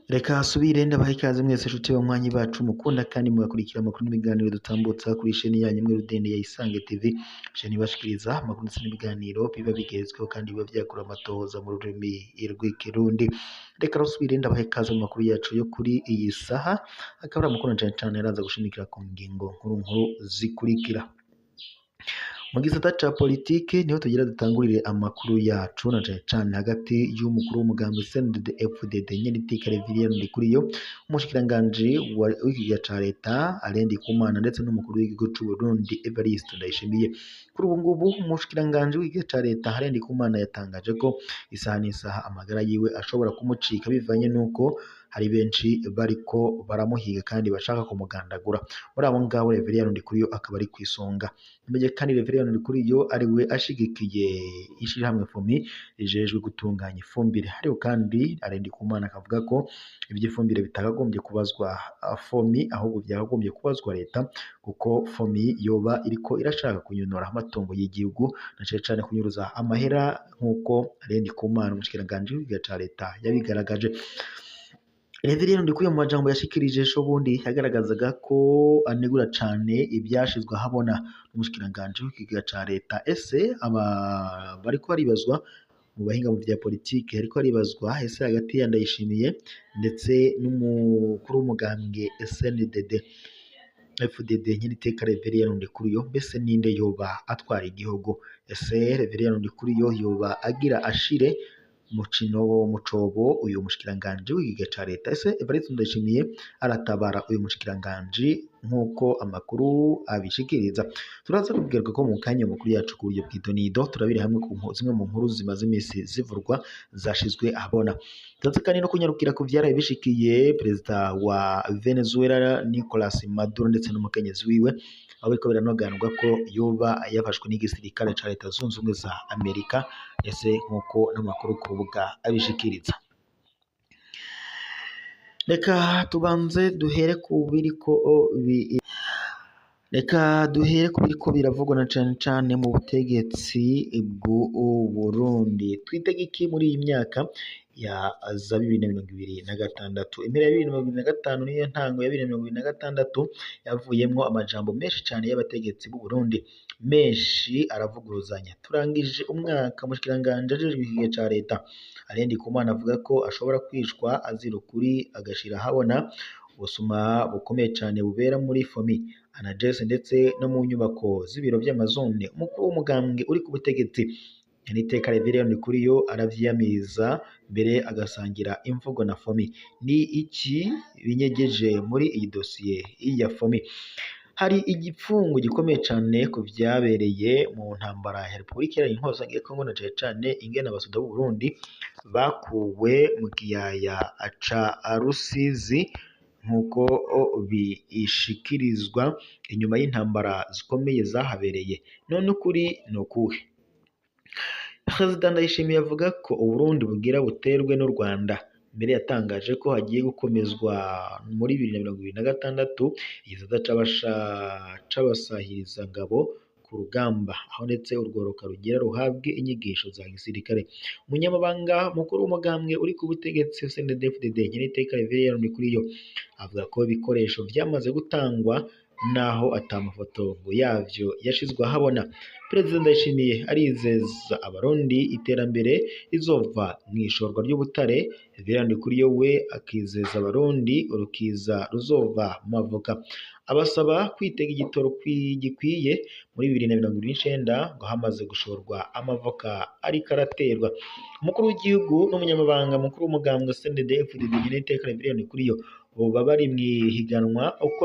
Reka asubire ndabaha ikaze mwese nshuti banywanyi bacu mukunda kandi mugakurikira amakuru n'ibiganiro dutambutsa kuri sheni yanyu imwe rudende ya Isange TV, sheni ibashikiriza amakuru ndetse n'ibiganiro biba bigezweho kandi biba vyakura amatohoza mu rurimi rw'ikirundi. Reka asubire ndabaha ikaze mu makuru yacu yo kuri iyi saha, akaba ari amakuru cane cane araza gushimikira ku ngingo nkuru zikurikira. Mu gisata ca politike niho tugira dutangurire amakuru yacu na cane cane hagati y'umukuru w'umugambi CNDD-FDD Nyeniteka Reverien Ndikuriyo, umushikiranganji w'ikiga ca leta Alain Ndikumana ndetse n'umukuru w'igihugu c'u Burundi Evariste Ndayishimiye. Kuri ubu ngubu umushikiranganji w'ikiga ca leta Alain Ndikumana yatangaje ko isaha n'isaha amagara yiwe ashobora kumucika bivanye nuko hari benshi bariko baramuhiga kandi bashaka kumugandagura. Muri abo ngabo Reverien Ndikuriyo akaba ari kwisonga. Mbere kandi Reverien Ndikuriyo ari we ashigikiye ishirahamwe FOMI rijejwe gutunganya ifumbire. Ariko kandi Alain Ndikumana akavuga ko ivy'ifumbire bitakagombye kubazwa FOMI ahubwo byakagombye kubazwa leta, kuko FOMI yoba iriko irashaka kunyonora amatungo y'igihugu na cane cane kunyuruza amahera nk'uko Alain Ndikumana umushikiranganji w'ikiga ca leta yabigaragaje. Reverien Ndikuriyo mu majambo yashikirije ejo bundi yagaragazaga ko anegura cane ivyashizwe ahabona n'umushikiranganji w'ikiga ca leta. Ese bariko baribazwa mu bahinga mu vya politike, hariko haribazwa ese hagati ya Ndayishimiye ndetse n'umukuru w'umugambwe CNDD-FDD Nyeniteka Reverien Ndikuriyo, mbese ninde yoba atwara igihugu? Ese Reverien Ndikuriyo yoba agira ashire mu cobo uyu mushikiranganji w'ikiga ca leta? Ese Evariste Ndayishimiye aratabara uyu mushikiranganji nk'uko amakuru abishikiriza? Turaza kubwirwa ko mu kanya makuru yacu ku buryo bw'idonido turabire hamwe ku zimwe mu nkuru zimaze imisi zivurwa zashizwe ahabona. Turaza kandi no kunyarukira ku vyaraye bishikiye perezida wa Venezuela Nicolas Maduro ndetse n'umukenyezi wiwe, aho biriko biranoganurwa ko yoba yafashwe n'igisirikare ca leta zunze ubumwe za Amerika, ese nk'uko n'amakuru ku rubuga abishikiriza. Reka duhere ku biriko biravugwa na cane cane mu butegetsi bw'u Burundi. Twitege iki muri iyi myaka ya za 2026? Impera ya 2025 niyo ntango ya 2026 yavuyemwo amajambo menshi cane y'abategetsi b'u Burundi, menshi aravuguruzanya. Turangije umwaka umushikiranganji ajejwe ikiga ca leta Alain Ndikumana avuga ko ashobora kwicwa azira ukuri, agashira ahabona ubusuma bukomeye cane bubera muri FOMI, ANAGES ndetse no mu nyubako z'ibiro vy'amazone. Umukuru w'umugambwe uri ku butegetsi Nyeniteka Reverien Ndikuriyo aravyiyamiriza mbere agasangira imvugo na FOMI. Ni iki binyegeje muri iyi dosiye ya FOMI? Hari igipfungu gikomeye cane ku vyabereye mu ntambara ya Repubulika Iharanira Intwaro ya Kongo na cane cane ingene abasoda b'u Burundi bakuwe mu kiyaya ca Rusizi nk'uko bishikirizwa inyuma y'intambara zikomeye zahabereye. None ukuri ni ukuhe? Perezida Ndayishimiye avuga ko u Burundi bugira buterwe n'u Rwanda. Mbere yatangaje ko hagiye gukomezwa muri 2026 igisata c'abasahiriza-ngabo ku rugamba, aho ndetse urwaruka rugira ruhabwe inyigisho za gisirikare. Umunyamabanga mukuru w'umugambwe uri ku butegetsi CNDD-FDD Nyeniteka Reverien Ndikuriyo avuga ko ibikoresho vyamaze gutangwa naho atamafoto ngo yavyo yashizwe ahabona. Perezida Ndayishimiye arizeza abarundi iterambere rizova mw'ishorwa ry'ubutare. Reverien Ndikuriyo we akizeza abarundi urukiza ruzova mu mavoka. Abasaba kwitega igitoro gikwiye muri 2029 ngo hamaze gushorwa amavoka ariko araterwa. Umukuru w'igihugu n'umunyamabanga mukuru w'umugambwe CNDD-FDD Nyeniteka Reverien Ndikuriyo boba bari mwihiganwa uko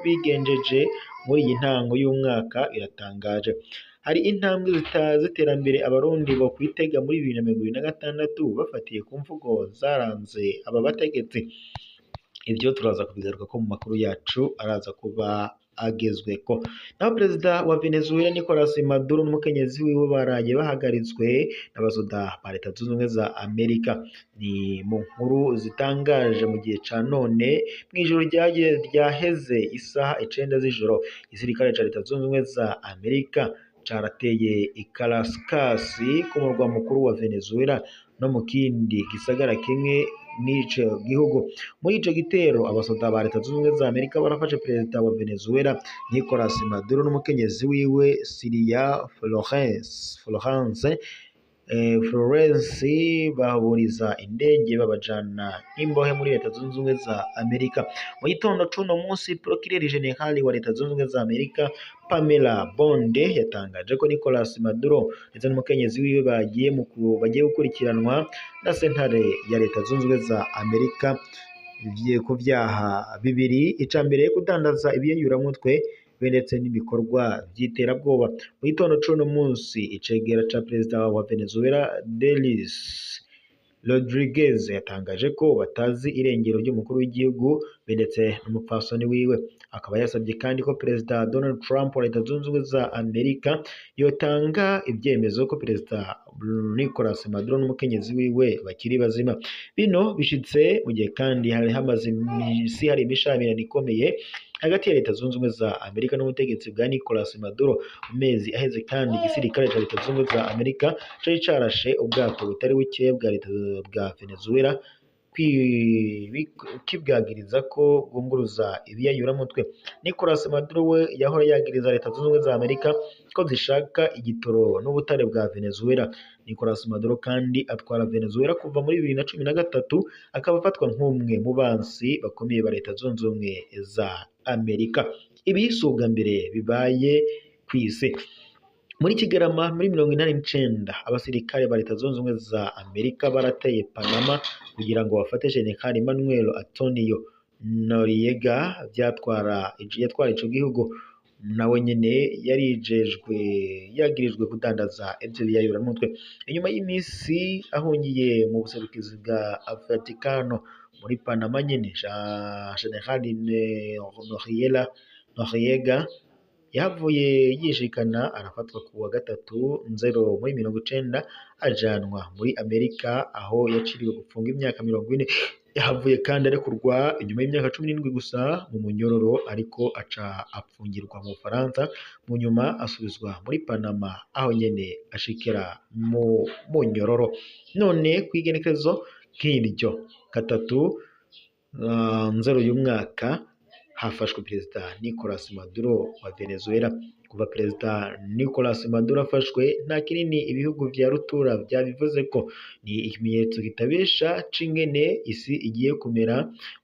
bigenjeje muri iyi ntango y'umwaka biratangaje. Hari intambwe z'iterambere abarundi bo kwitega muri 2026 bafatiye ku mvugo zaranze aba bategetsi. Ivyo turaza kubigaruka ko mu makuru yacu araza kuba agezweko. Naho perezida wa Venezuela Nicolas Maduro n'umukenyezi wiwe baraye bahagaritswe n'abasoda ba Leta Zunze Ubumwe za Amerika. Ni mu nkuru zitangaje mu gihe ca none mw'ijoro ryaheze isaha 9 z'ijoro, igisirikare ca Leta Zunze Ubumwe za Amerika carateye i Caracas ku murwa mukuru wa Venezuela no mu kindi gisagara kimwe n'ico gihugu. Muri ico gitero abasoda ba Leta Zunze Ubumwe za Amerika barafashe perezida wa Venezuela Nicolas Maduro n'umukenyezi wiwe Cilia Florence bahuriza indege babajana nk'imbohe muri Leta Zunze Ubumwe za Amerika. Mu gitondo c'uno munsi Procureur General wa Leta Zunze Ubumwe za Amerika Pamela Bonde yatangaje ko Nicolas Maduro ndetse n'umukenyezi wiwe bagiye gukurikiranwa na sentare ya Leta Zunze Ubumwe za Amerika ku vyaha bibiri: ica mbere kudandaza ibiyayuramutwe ndetse n'ibikorwa vy'iterabwoba. Mu gitondo c'uno munsi icegera ca perezida wa Venezuela Delis Rodriguez yatangaje ko batazi irengero ry'umukuru w'igihugu ndetse n'umupfasoni wiwe. Akaba yasabye kandi ko perezida Donald Trump wa Leta Zunze Ubumwe za Amerika yotanga ibyemezo ko perezida Nicolas Maduro n'umukenyezi wiwe bakiri bazima. Bino bishitse mu gihe kandi hari hamaze hari imishamirano ikomeye hagati ya Leta Zunze Ubumwe za Amerika n'ubutegetsi bwa Nicolas Maduro mu mezi aheze, kandi igisirikare ca Leta Zunze Ubumwe za Amerika cari carashe ubwato butari buke bwa Leta bwa Venezuela kibwagiriza ko bwunguruza ibiyayuramutwe. Nicolas Maduro we yahora yagiriza Leta Zunze Ubumwe za Amerika ko zishaka igitoro n'ubutare bwa Venezuela. Nicolas Maduro kandi atwara Venezuela kuva muri 2013, akaba afatwa nk'umwe mu bansi bakomeye ba Leta Zunze Ubumwe za Amerika. Ibi si ubwa mbere bibaye kw'isi. Muri Kigarama muri 1989 abasirikare ba Leta Zunze Ubumwe za Amerika barateye Panama kugira ngo bafate General Manuel Antonio Noriega yatwara ico gihugu. Nawe nyene yagirijwe kudandaza ivyo biyayuramutwe. Inyuma y'imisi ahungiye mu buserukizi bwa Vaticano muri Panama nyene, General Noriega yavuye yishikana arafatwa ku wa 3/0 muri 1990 ajanwa muri Amerika aho yaciriwe gupfunga imyaka 40. Yahavuye kandi arekurwa inyuma y'imyaka 17 gusa mu munyororo, ariko aca apfungirwa mu Bufaransa, mu nyuma asubizwa muri Panama aho nyene ashikira mu munyororo. None kwigenekerezo nk'iryo 3/0 y'umwaka hafashwe perezida Nicolas Maduro wa Venezuela. Kuva perezida Nicolas Maduro afashwe, nta kinini ibihugu vya rutura vyabivuze ko. Ni ikimenyetso kitabesha c'ingene isi igiye kumera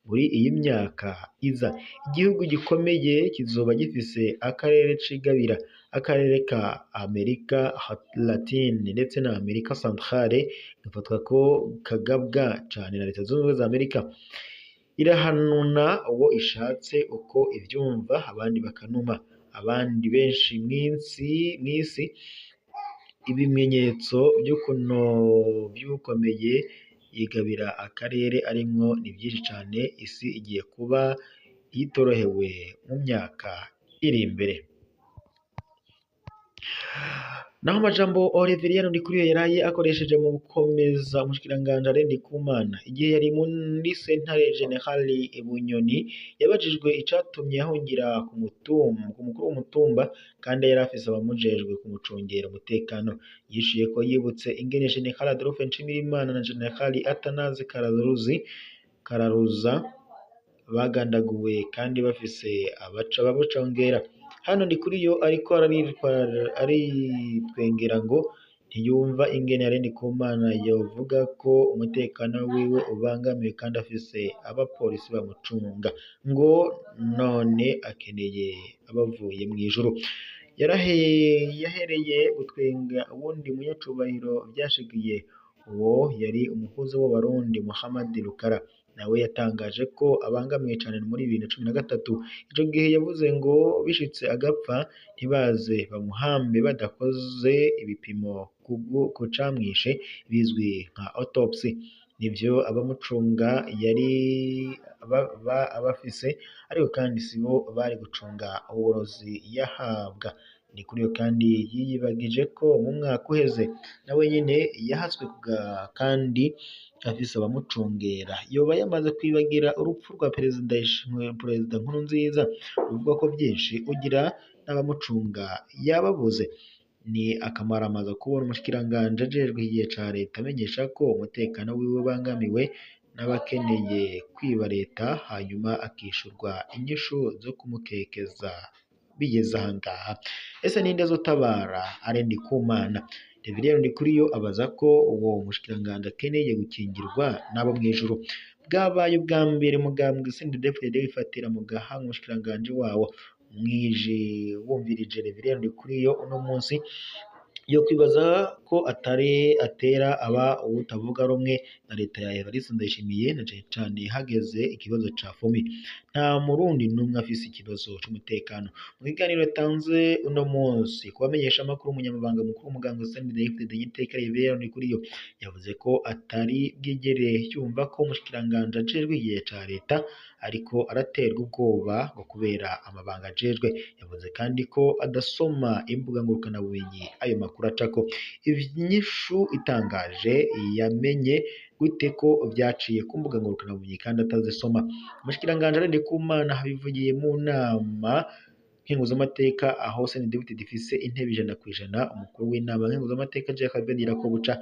muri iyi myaka iza. Igihugu gikomeye kizoba gifise akarere cigabira, akarere ka Amerika Latine ndetse na Amerika Centrale gafatwa ko kagabwa cane na Leta Zunze Ubumwe za Amerika. Irahanuna uwo ishatse uko ivyumva, abandi bakanuma. Abandi benshi mw'isi ibimenyetso vy'ukomeye yigabira akarere arimwo ni vyinshi cane. Isi igiye kuba yitorohewe mu myaka iri imbere. Naho amajambo Olivier Ndikuriyo yaraye akoresheje mu gukomeza umushikiranganje Ndikumana igihe yari muri sentare General Bunyoni, yabajijwe icatumye ahungira ku mukuru w'umutumba kandi yari afise abamujejwe kumucungera umutekano. Yishuye ko yibutse ingene General Adolphe Nshimirimana na General Atanaze Kararuza bagandaguwe kandi bafise babucongera. Hano Ndikuriyo ariko aritwengera ngo ntiyumva ingene Ndikumana yovuga ko umutekano wiwe ubangamiwe kandi afise abapolisi bamucunga, ngo none akeneye abavuye mw'ijuru. Yahereye gutwenga uwundi munyacubahiro vyashigiye, uwo yari umuhuza w'Abarundi Muhammad Rukara. Nawe yatangaje ko abangamiwe cane muri 2013. Ico gihe yavuze ngo bishitse agapfa ntibaze bamuhambe badakoze ibipimo ku camwishe bizwi nka autopsy. nivyo abamucunga yari abafise, ariko kandi sibo bari gucunga uburozi yahabwa. Ni kuri iyo kandi yiyibagije ko mu mwaka uheze nawe nyene yahatswe kandi afise abamucungera. Yoba yamaze kwibagira urupfu rwa perezida Nkurunziza ruvuga ko byinshi ugira n'abamucunga yababuze. Ni akamaramaza kubona umushikiranganji ajejwe igihe ca leta amenyesha ko umutekano wiwe ubangamiwe n'abakeneye kwiba leta, hanyuma akishurwa inyishu zo kumukekeza. Bigeze aha ngaha, ese ninde azotabara Alain Ndikumana? Reverien Ndikuriyo abaza ko uwo mushikiranganji akeneye gukingirwa n'abo mw'ijuru. Bwabaye ubwa mbere mugambwe CNDD-FDD wifatira mu gahanga umushikiranganji wawo. Mwije wumvirije Reverien Ndikuriyo uno munsi, yo kwibaza ko atera aba uwutavuga rumwe na leta ya Evariste Ndayishimiye, na cane cane hageze ikibazo ca FOMI. Nta murundi numwe afise ikibazo c'umutekano. Mu kiganiro yatanze uno munsi kubamenyesha amakuru, umunyamabanga mukuru w'umugambwe CNDD-FDD Iteka Reverien Ndikuriyo yavuze ko atari bwigere yumva ko umushikiranganji ajejwe igihe ca leta ariko araterwa ubwoba ngo kubera amabanga ajejwe. Yavuze kandi ko adasoma imbuga ngurukanabumenyi ayo makuru acako. Inyishu itangaje yamenye gute ko vyaciye ku mbuga ngurukanabumenyi kandi atazisoma? Umushikiranganji Alain Ndikumana abivugiye mu nama nkenguzamateka aho CNDD-FDD ifise intebe 100%. Umukuru w'inama nkenguzamateka Jacob Ndirakobuca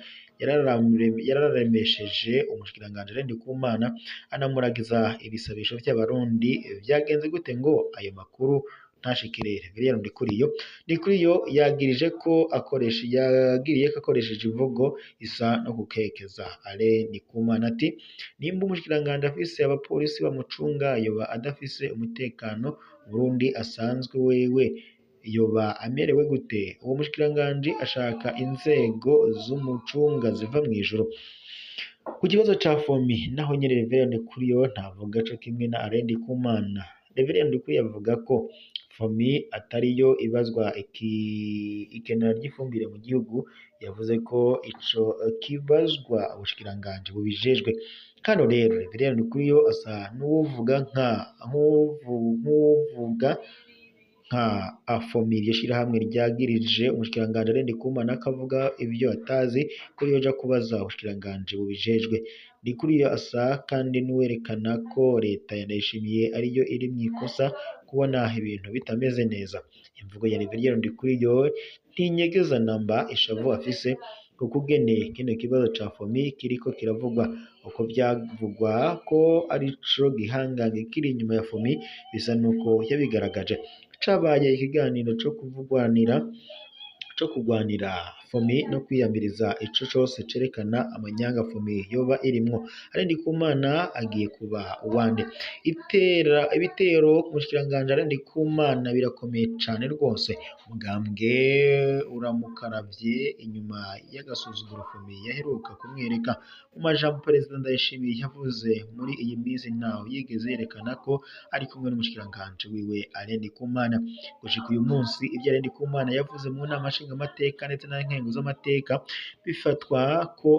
yararemesheje umushikiranganji Alain Ndikumana anamuragiza ibisabisho vy'abarundi. Vyagenze gute ngo ayo makuru ntashikire Reverien Ndikuriyo? Ndikuriyo yagirije ko akoresheje imvugo isa no gukekeza Alain Ndikumana ati nimba umushikiranganji afise abapolisi bamucunga yoba adafise umutekano, Burundi asanzwe wewe yoba amerewe gute? Uwo mushikiranganji ashaka inzego z'umucunga ziva mw'ijuru. Ku kibazo ca FOMI naho nyene Reverien Ndikuriyo ntavuga co kimwe na Alain Ndikumana. Reverien Ndikuriyo avuga ko FOMI atariyo ibazwa ikenera ry'ifumbire mu gihugu. Yavuze ko ico kibazwa ubushikiranganji bubijejwe. Kano rero Reverien Ndikuriyo asa n'uwuvuga nka FOMI, iryo shirahamwe ryagirije umushikiranganji Alain Ndikumana akavuga ivyo atazi ko yoja kubaza ubushikiranganji bubijejwe. Ndikuriyo asa kandi n'uwerekana ko leta ya Ndayishimiye ariyo iri mw'ikosa kubona ibintu bitameze neza. Imvugo ya Reverien Ndikuriyo ntinyegeza namba ishavu afise kuko ugene kino kibazo ca FOMI kiriko kiravugwa. Uko vyavugwa ko arico gihangange kiri inyuma ya FOMI bisa nuko yabigaragaje. Cabaye ikiganiro co kugwanira FOMI no kwiyamiriza ico cose cerekana amanyanga FOMI yoba irimwo. Alain Ndikumana agiye kuba uwande? Ibitero ku mushikiranganji Alain Ndikumana birakomeye cane rwose. Umugambwe uramukaravye inyuma y'agasuzuguro FOMI yaheruka kumwereka. Mu majambo Perezida Ndayishimiye yavuze muri iyi minsi ntaho yigeze yerekana ko ari kumwe n'umushikiranganji wiwe Alain Ndikumana. Gushika uyu munsi ivyo Alain Ndikumana yavuze mu nama nshingamateka ndetse na nkenguzamateka bifatwa ko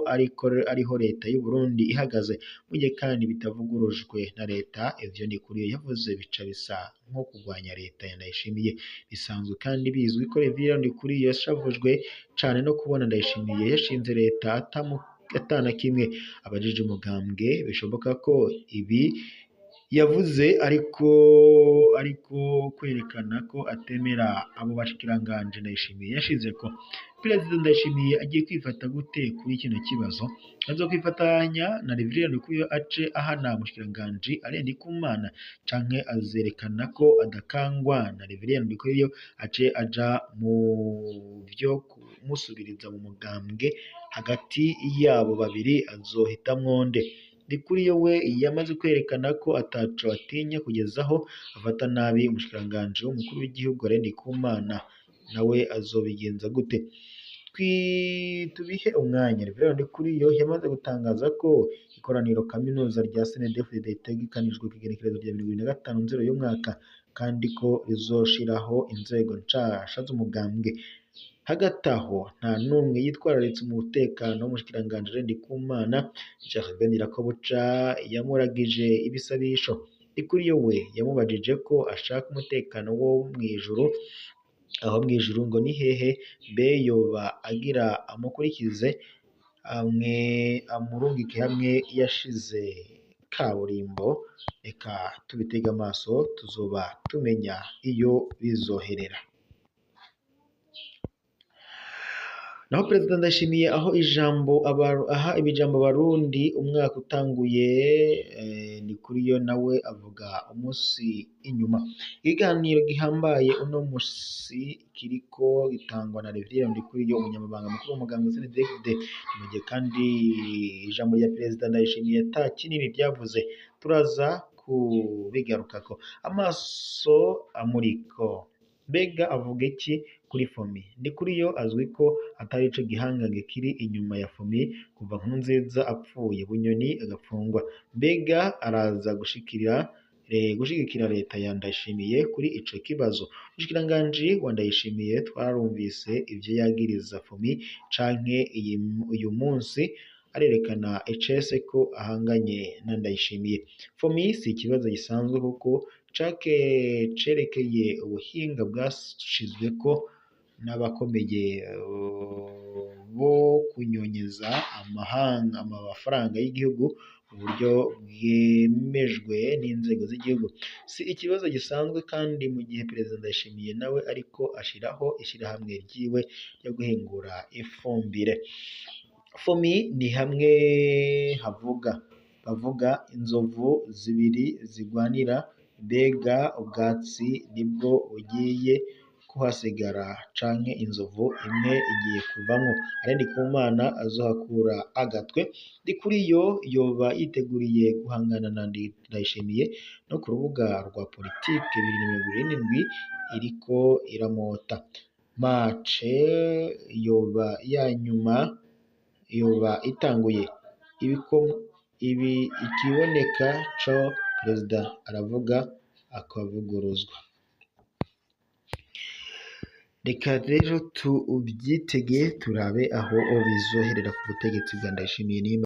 ariho leta y'u Burundi ihagaze, mu gihe kandi bitavugurujwe na leta. Ivyo Ndikuriyo yavuze bica bisa nko kugwanya leta ya Ndayishimiye. Bisanzwe kandi bizwi ko Reverien Ndikuriyo yashavujwe cane no kubona Ndayishimiye yashinze leta atana kimwe abajije umugambwe. Bishoboka ko ibi yavuze ariko kwerekana ko atemera abo bashikiranganji Ndayishimiye yashizeko. Perezida Ndayishimiye agiye kwifata gute kuri kino kibazo? Azokwifatanya na Reverien Ndikuriyo ace ahana mushikiranganji Alain Ndikumana, canke azerekana ko adakangwa na Reverien Ndikuriyo ace aja mu vyo kumusubiriza mu mugambwe? Hagati yabo babiri azohitamwo nde? Ndikuriyo we yamaze kwerekana ko ataco atinya kugezaho afata nabi umushikiranganji w'umukuru w'igihugu Alain Ndikumana. Nawe azobigenza gute? Tubihe umwanya. Reverien Ndikuriyo yamaze gutangaza ko ikoraniro kaminuza rya CNDD-FDD ritegekanijwe kw'igenekerezo rya 25/0 y'umwaka kandi ko rizoshiraho inzego nshasha z'umugambwe. Hagati aho nta n'umwe yitwararitse umutekano w'umushikiranganji Ndikumana. Jacques Ndirakobuca yamuragije ibisabisho. Ndikuriyo we yamubajije ko ashaka umutekano wo mw'ijuru, aho mw'ijuru ngo ni hehe, mbe yoba agira amukurikize amurungike hamwe yashize kaburimbo. Reka tubitega amaso tuzoba tumenya iyo bizoherera. Naho Perezida Ndayishimiye aha ibijambo Abarundi umwaka utanguye, Ndikuriyo nawe avuga umusi inyuma. Ikiganiro gihambaye uno musi kiriko gitangwa na Rev Ndikuriyo, umunyamabanga mukuru w'umugambwe CNDD-FDD. Mu gihe kandi ijambo rya Perezida Ndayishimiye ata kinini ryavuze, turaza kubigarukako. Amaso amuriko, mbega avuga iki kuri FOMI? Ndikuriyo azwi ko atari ico gihangange kiri inyuma ya FOMI kuva Nkurunziza apfuye, Bunyoni agapfungwa. Mbega araza gushigikira leta ya Ndayishimiye kuri ico kibazo? Umushikiranganji wa Ndayishimiye twarumvise ivyo yagiriza FOMI, canke uyu munsi arerekana icese ko ahanganye na Ndayishimiye. FOMI si ikibazo gisanzwe kuko cerekeye ubuhinga bwashizweko n'abakomeye bo kunyonyeza amafaranga y'igihugu mu buryo bwemejwe n'inzego z'igihugu. Si ikibazo gisanzwe kandi mu gihe Perezida Ndayishimiye nawe ariko ashiraho ishirahamwe ryiwe ryo guhingura ifumbire. FOMI ni hamwe bavuga inzovu zibiri zigwanira, mbega ubwatsi nibwo bugiye kuhasigara canke inzovu imwe igiye kuvamwo? Ndikumana azohakura agatwe. Ndikuriyo yoba yiteguriye guhangana na Ndayishimiye no ku rubuga rwa politike 2027 iriko iramota. Mace yoba itanguye. Ikiboneka co Perezida aravuga akavuguruzwa. Reka rero tuvyitege turabe aho bizoherera ku butegetsi bwa Ndayishimiye.